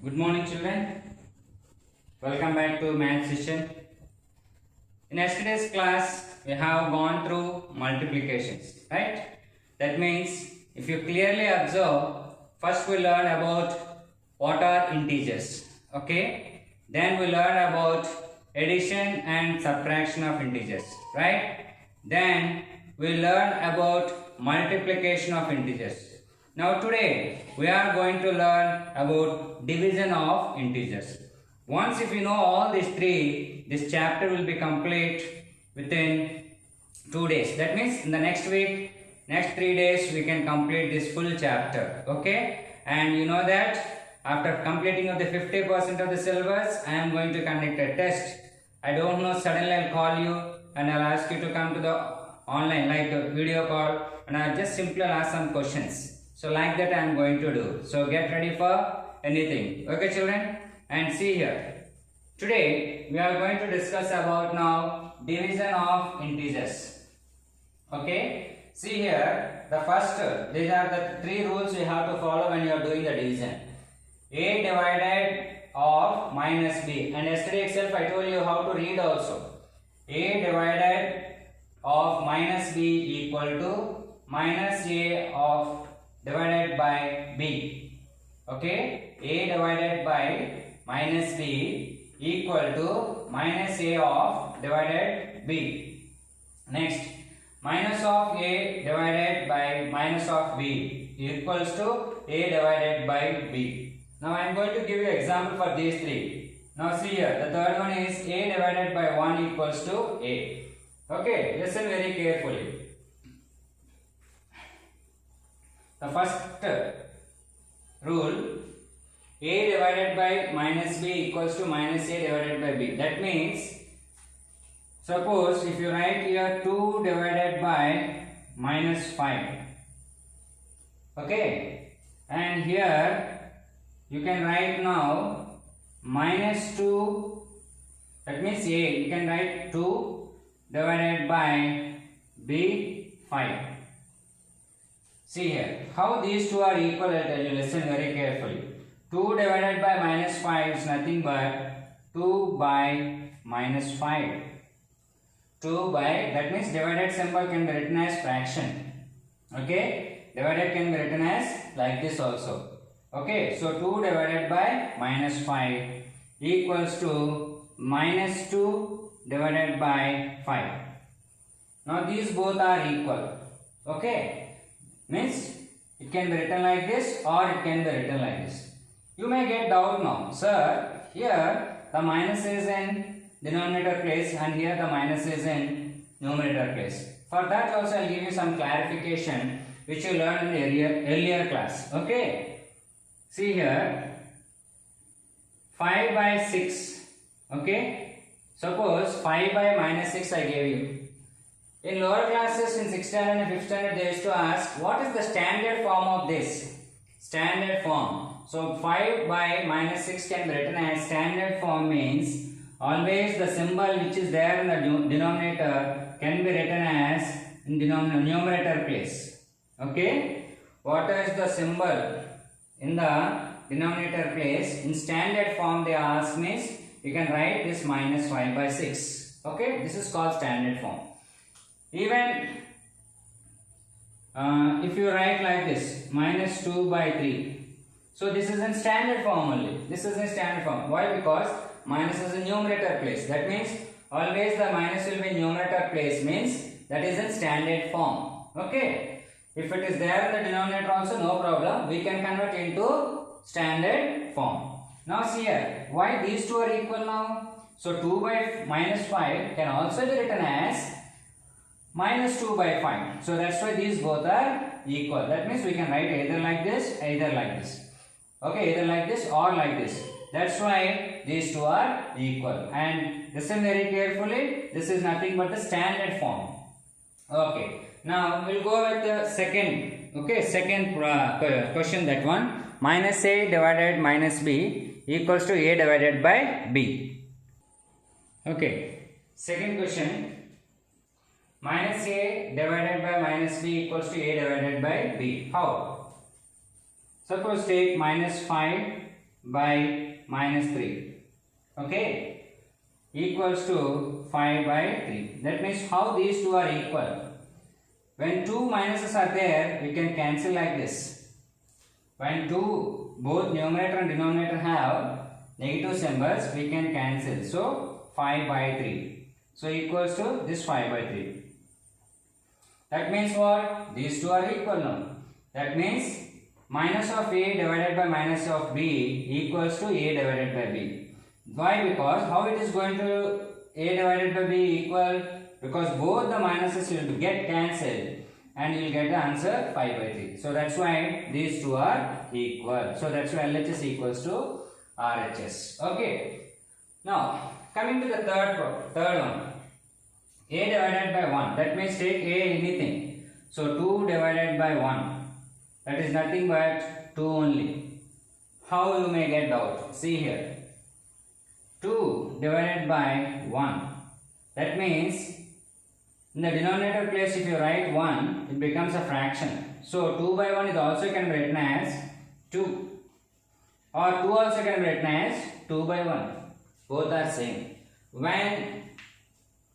Good morning, children. Welcome back to math session. In yesterday's class, we have gone through multiplications, right? That means if you clearly observe, first we learn about what are integers, okay? Then we learn about addition and subtraction of integers, right? Then we learn about multiplication of integers. Now today we are going to learn about division of integers. Once if you know all these three, this chapter will be complete within 2 days. That means in the next week, next 3 days we can complete this full chapter. Okay? And you know that after completing of the 50% of the syllabus, I am going to conduct a test. I don't know, suddenly I'll call you and I'll ask you to come to the online like a video call, and I'll just simply ask some questions. So like that I am going to do. So get ready for anything. Okay children? And see here. Today we are going to discuss about now division of integers. Okay? See here, the first, these are the three rules you have to follow when you are doing the division. A divided of minus B. And yesterday itself I told you how to read also. A divided of minus B equal to minus A of divided by B. Okay? A divided by minus B equal to minus A of divided B. Next, minus of A divided by minus of B equals to A divided by B. Now I am going to give you example for these three. Now see here, the third one is A divided by 1 equals to A. Okay, listen very carefully. The first rule, A divided by minus B equals to minus A divided by B. That means, suppose if you write here 2 divided by minus 5. Okay, and here you can write now minus 2, that means A, you can write 2 divided by B 5. See here, how these two are equal, I'll tell you, listen very carefully. 2 divided by minus 5 is nothing but 2 by minus 5. 2 by, that means divided symbol can be written as fraction. Okay, divided can be written as like this also. Okay, so 2 divided by minus 5 equals to minus 2 divided by 5. Now these both are equal. Okay. Means it can be written like this or it can be written like this. You may get doubt now. Sir, here the minus is in denominator place and here the minus is in numerator place. For that also I will give you some clarification which you learned in the earlier class. Okay. See here 5 by 6. Okay. Suppose 5 by minus 6 I gave you. In lower classes, in 6th standard and 5th standard, they used to ask, what is the standard form of this? Standard form. So, 5 by minus 6 can be written as standard form means, always the symbol which is there in the denominator can be written as in numerator place. Okay? What is the symbol in the denominator place? In standard form they ask means, you can write this minus 5 by 6. Okay? This is called standard form. Even if you write like this, minus 2 by 3. So this is in standard form only. This is in standard form. Why? Because minus is in numerator place. That means always the minus will be in numerator place means that is in standard form. Okay. If it is there in the denominator also, no problem. We can convert into standard form. Now see here, why these two are equal now? So 2 by minus 5 can also be written as minus 2 by 5. So that's why these both are equal. That means we can write either like this, either like this. Okay, either like this or like this. That's why these two are equal. And listen very carefully. This is nothing but the standard form. Okay. Now we'll go with the second. Okay, second question, that one. Minus A divided minus B equals to A divided by B. Okay. Second question. Minus A divided by minus B equals to A divided by B. How? Suppose take minus 5 by minus 3. Okay, equals to 5 by 3. That means how these two are equal. When two minuses are there, we can cancel like this. When both numerator and denominator have negative symbols, we can cancel. So 5 by 3. So equals to this 5 by 3. That means what? These two are equal now. That means minus of A divided by minus of B equals to A divided by B. Why? Because how it is going to A divided by B equal? Because both the minuses will get cancelled and you will get the answer 5 by 3. So that's why these two are equal. So that's why LHS equals to RHS. Okay. Now coming to the third one. A divided by 1. That means take A anything. So 2 divided by 1. That is nothing but 2 only. How you may get doubt? See here. 2 divided by 1. That means in the denominator place if you write 1, it becomes a fraction. So 2 by 1 is also can be written as 2. Or 2 also can be written as 2 by 1. Both are same. When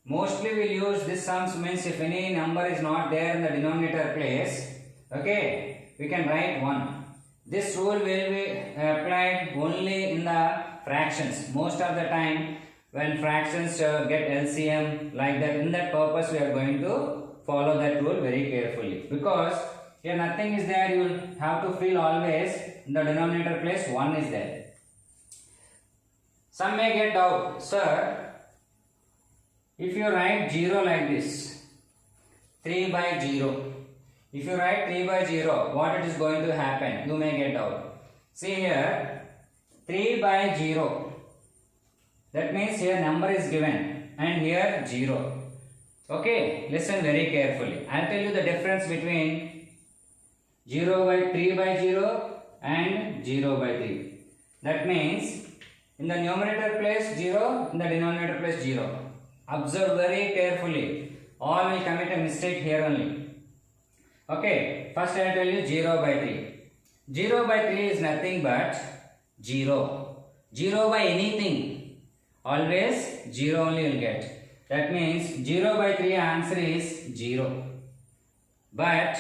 mostly we will use this sums means if any number is not there in the denominator place, okay, we can write 1. This rule will be applied only in the fractions. Most of the time when fractions get LCM like that, in that purpose we are going to follow that rule very carefully. Because here nothing is there, you will have to feel always in the denominator place 1 is there. Some may get doubt, sir, if you write 0 like this, 3 by 0. If you write 3 by 0, what it is going to happen? You may get doubt. See here, 3 by 0. That means here number is given and here 0. Okay, listen very carefully. I will tell you the difference between 0 by 3 by 0 and 0 by 3. That means in the numerator place 0, in the denominator place 0. Observe very carefully. All will commit a mistake here only. Okay, first I will tell you 0 by 3. 0 by 3 is nothing but 0. 0 by anything. Always 0 only you will get. That means 0 by 3 answer is 0. But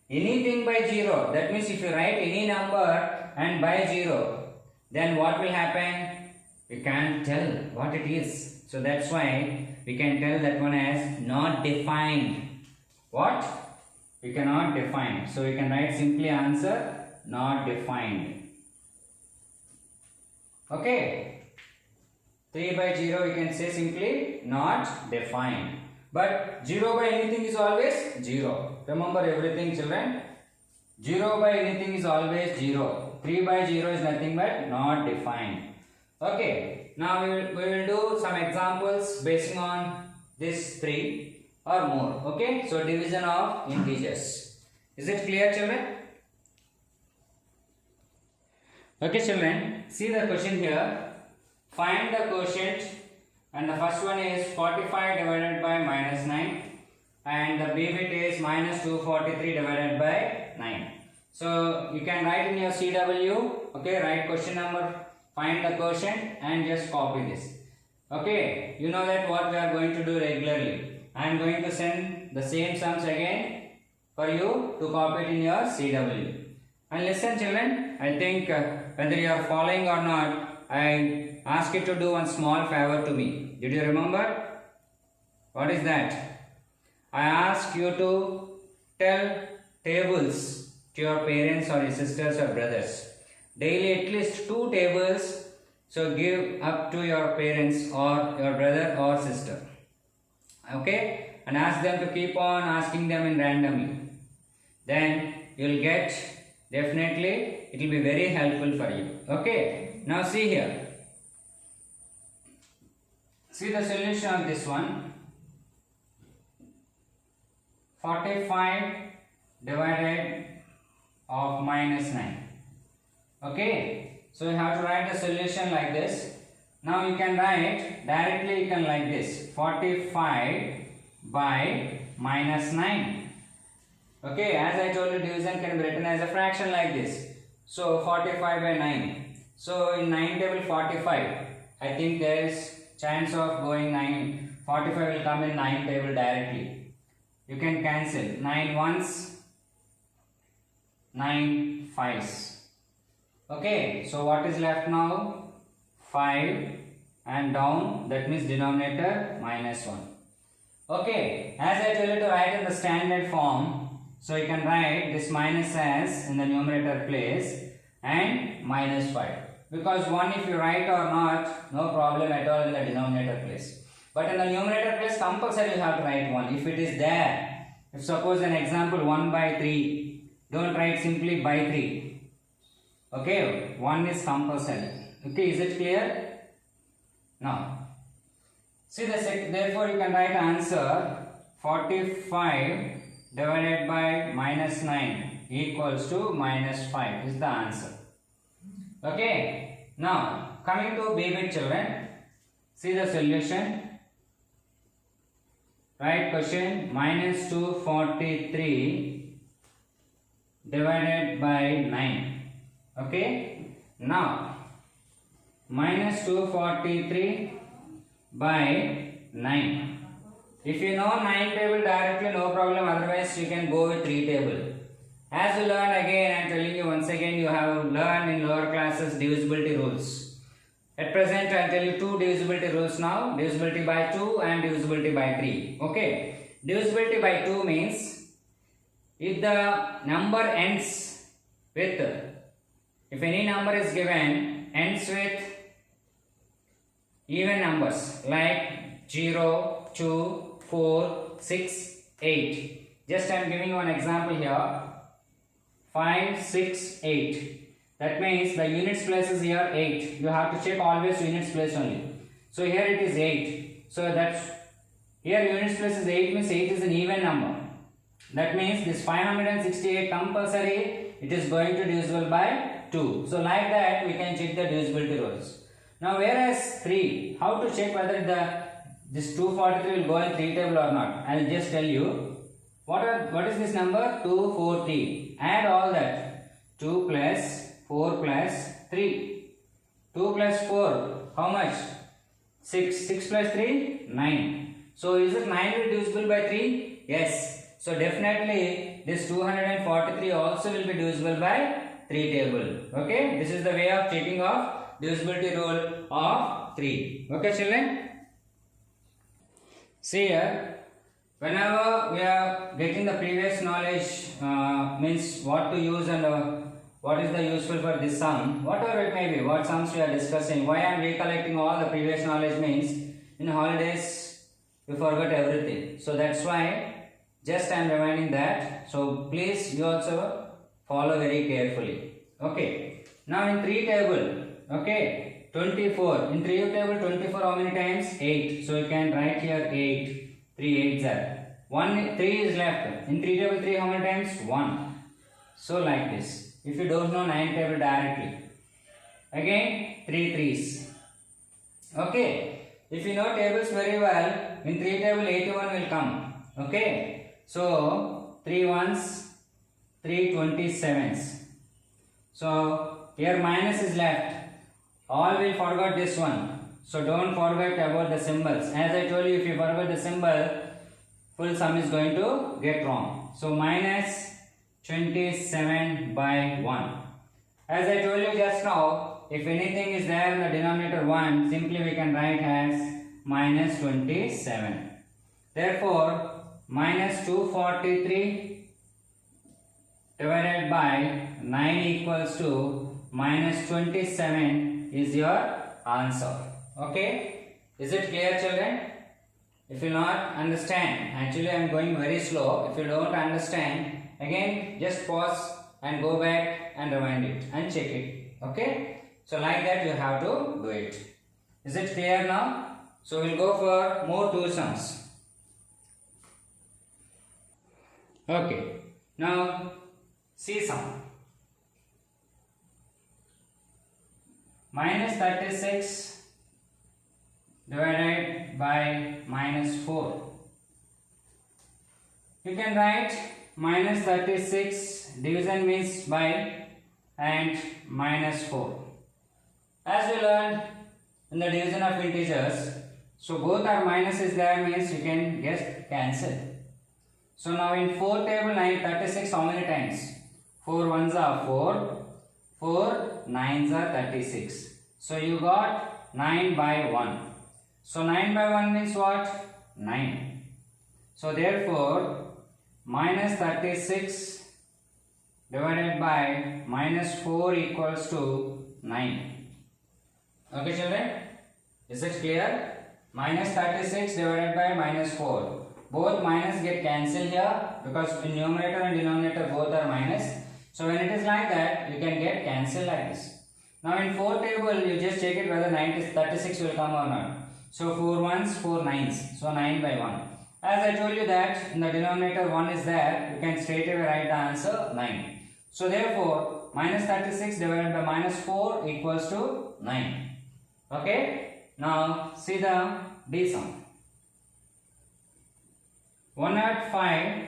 anything by 0, that means if you write any number and by 0, then what will happen? We can't tell what it is. So that's why we can tell that one as not defined. What? We cannot define. So we can write simply answer not defined. Okay. 3 by 0 we can say simply not defined. But 0 by anything is always 0. Remember everything children. 0 by anything is always 0. 3 by 0 is nothing but not defined. Okay. Now we will do some examples basing on this 3 or more. Okay. So division of integers. Is it clear children? Okay children. See the question here. Find the quotient, and the first one is 45 divided by minus 9 and the b bit is minus 243 divided by 9. So you can write in your CW, okay, write question number, find the quotient and just copy this. Okay, you know that what we are going to do regularly. I am going to send the same sums again for you to copy it in your CW. And listen children, I think whether you are following or not, I ask you to do one small favor to me. Did you remember? What is that? I ask you to tell tables to your parents or your sisters or brothers. Daily at least 2 tables. So give up to your parents or your brother or sister. Okay? And ask them to keep on asking them in randomly. Then you will get, definitely it will be very helpful for you. Okay? Now see here. See the solution of this one. 45 divided of minus 9. Okay. So you have to write the solution like this. Now you can write directly, you can like this. 45 by minus 9. Okay. As I told you, division can be written as a fraction like this. So 45 by 9. So in 9 table 45, I think there is chance of going 9. 45 will come in 9 table directly. You can cancel 9 ones, 9 fives. Okay, so what is left now? 5 and down, that means denominator minus 1. Okay, as I told you to write in the standard form, so you can write this minus as in the numerator place and minus 5. Because 1 if you write or not, no problem at all in the denominator place. But in the numerator place, compulsory you have to write 1. If it is there, if suppose an example 1 by 3, don't write simply by 3. Okay, 1 is compulsory. Okay, is it clear? Now, see therefore you can write answer 45 divided by minus 9 equals to minus 5 is the answer. Okay, now coming to B bit children, see the solution. Write question minus 243 divided by 9. Okay, now minus 243 by 9. If you know 9 table directly, no problem, otherwise you can go with 3 table. As you learn again, I am telling you once again, you have learned in lower classes divisibility rules. At present I will tell you 2 divisibility rules now, divisibility by 2 and divisibility by 3. Okay, divisibility by 2 means if the number ends with, if any number is given ends with even numbers like 0, 2, 4, 6, 8. Just I am giving you an example here. 5, 6, 8. That means the units place is here 8. You have to check always units place only. So here it is 8. So that's here units place is 8 means 8 is an even number. That means this 568 compulsory it is going to divisible by 2. So like that we can check the divisibility rules. Now whereas 3, how to check whether this 243 will go in 3 table or not? I will just tell you. What is this number? 243. Add all that. 2 plus 4 plus 3. 2 plus 4, how much? 6. 6 plus 3, 9. So is it 9 will divisible by 3? Yes. So definitely this 243 also will be divisible by 3 table. Okay. This is the way of checking of divisibility rule of 3. Okay children. See here. Whenever we are getting the previous knowledge, means what to use and what is the useful for this sum, whatever it may be, what sums we are discussing, why I am recollecting all the previous knowledge means in holidays you forgot everything. So that's why just I am reminding that. So please you also follow very carefully. Okay. Now in 3 table, okay, 24. In 3 table 24 how many times? 8. So you can write here 8. 3 8s are 3 is left. In 3 table 3 how many times? 1. So like this. If you don't know 9 table directly. Again 3 3s. Okay. If you know tables very well, in 3 table 81 will come. Okay. So 3 1s, 3 27s. So here minus is left. All will forget this one. So don't forget about the symbols. As I told you, if you forget the symbol, full sum is going to get wrong. So minus 27 by 1. As I told you just now, if anything is there in the denominator 1, simply we can write as minus 27. Therefore, minus 243 divided by 9 equals to minus 27 is your answer. Okay, is it clear children? If you not understand, actually I am going very slow. If you don't understand, again just pause and go back and rewind it and check it. Okay, so like that you have to do it. Is it clear now? So we'll go for more 2 sums. Okay, now C sum. Minus 36 divided by minus 4. You can write minus 36 division means by and minus 4. in the division of integers. So both are minus is there means you can just cancel. So now in 4 table 36 how many times? 4 ones are 4, 4 nines are 36. So you got 9 by 1. So 9 by 1 means what? 9. So therefore minus 36 divided by minus 4 equals to 9. Okay children, is it clear? Minus 36 divided by minus 4. Both minus get cancelled here because in numerator and denominator both are minus. So when it is like that, you can get cancelled like this. Now in 4 table, you just check it whether 36 will come or not. So 4 ones, 4 nines. So 9 by 1. As I told you that in the denominator 1 is there, you can straight away write the answer 9. So therefore, minus 36 divided by minus 4 equals to 9. Okay. Now see the D sum. 105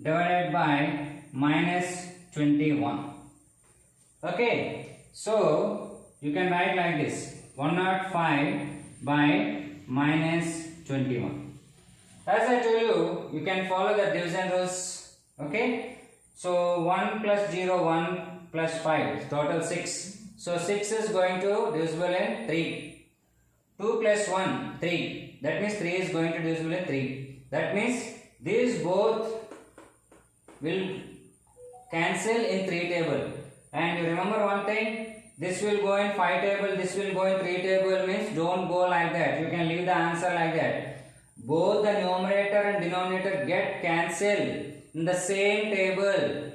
divided by minus 21. Okay. So you can write like this. 105 by minus 21. As I told you, you can follow the division rules. Okay. So 1 plus 0, 1 plus 5, total 6. So 6 is going to divisible in 3. 2 plus 1, 3. That means 3 is going to divisible in 3. That means these both will cancel in 3 table. And you remember one thing, this will go in 5 table, this will go in 3 table means don't go like that. You can leave the answer like that. Both the numerator and denominator get cancelled in the same table.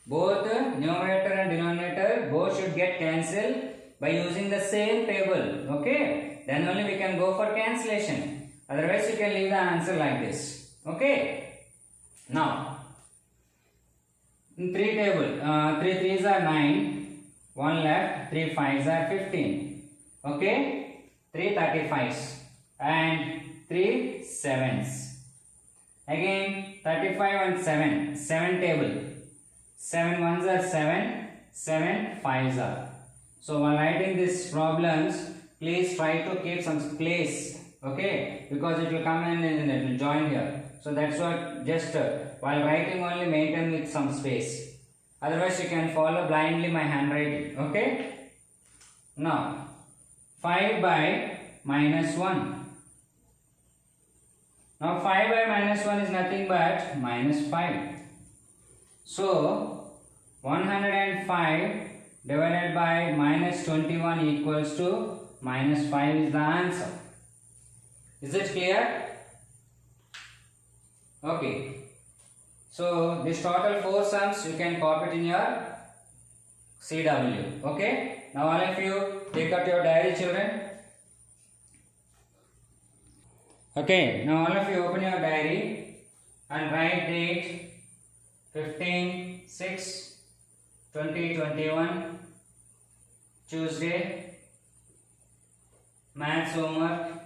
Both numerator and denominator both should get cancelled by using the same table. Okay, then only we can go for cancellation. Otherwise you can leave the answer like this. Okay. Now in 3 table, 3 3s are 9, 1 left, 3 5s are 15. Okay, 3 35s and 3 7s. Again 35 and 7, 7 table. 7 ones are 7, 7 5s are. So while writing these problems, please try to keep some place, okay, because it will come in and it will join here. So that's what, just while writing only maintain with some space. Otherwise you can follow blindly my handwriting, okay. Now 5 by minus 1. Now 5 by minus 1 is nothing but minus 5. So 105 divided by minus 21 equals to minus 5 is the answer. Is it clear? Okay. So this total 4 sums you can copy it in your CW. Okay. Now all of you take out your diary, children. Okay. Now all of you open your diary and write date 15/6/2021, Tuesday. Maths homework,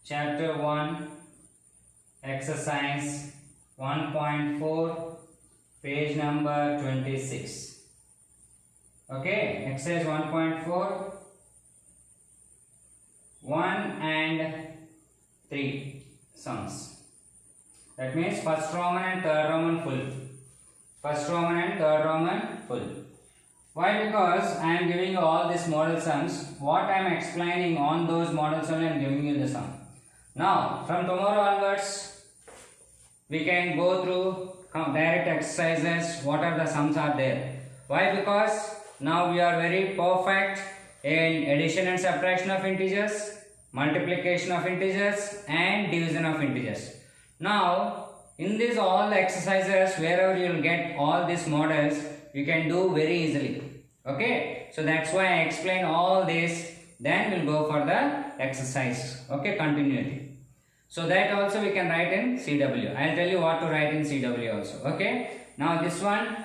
Chapter 1, Exercise 1.4, page number 26. Okay, exercise 1.4, 1 and 3 sums. That means first Roman and third Roman full. First Roman and third Roman full. Why? Because I am giving you all these model sums. What I am explaining on those models only I am giving you the sum. Now from tomorrow onwards we can go through direct exercises. What are the sums are there? Why? Because now we are very perfect in addition and subtraction of integers, multiplication of integers and division of integers. Now in this all the exercises, wherever you will get all these models, you can do very easily. Okay, so that's why I explain all this, then we'll go for the exercise. Okay, continuity. So that also we can write in CW. I'll tell you what to write in CW also. Okay, now this one,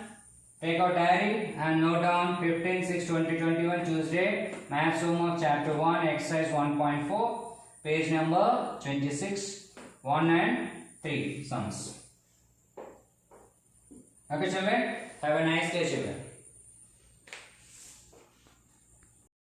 take out diary and note down 15/6/2021, Tuesday, Maths homework, Chapter 1, Exercise 1.4, page number 26, 1 and 3 sums. Okay children, have a nice day children.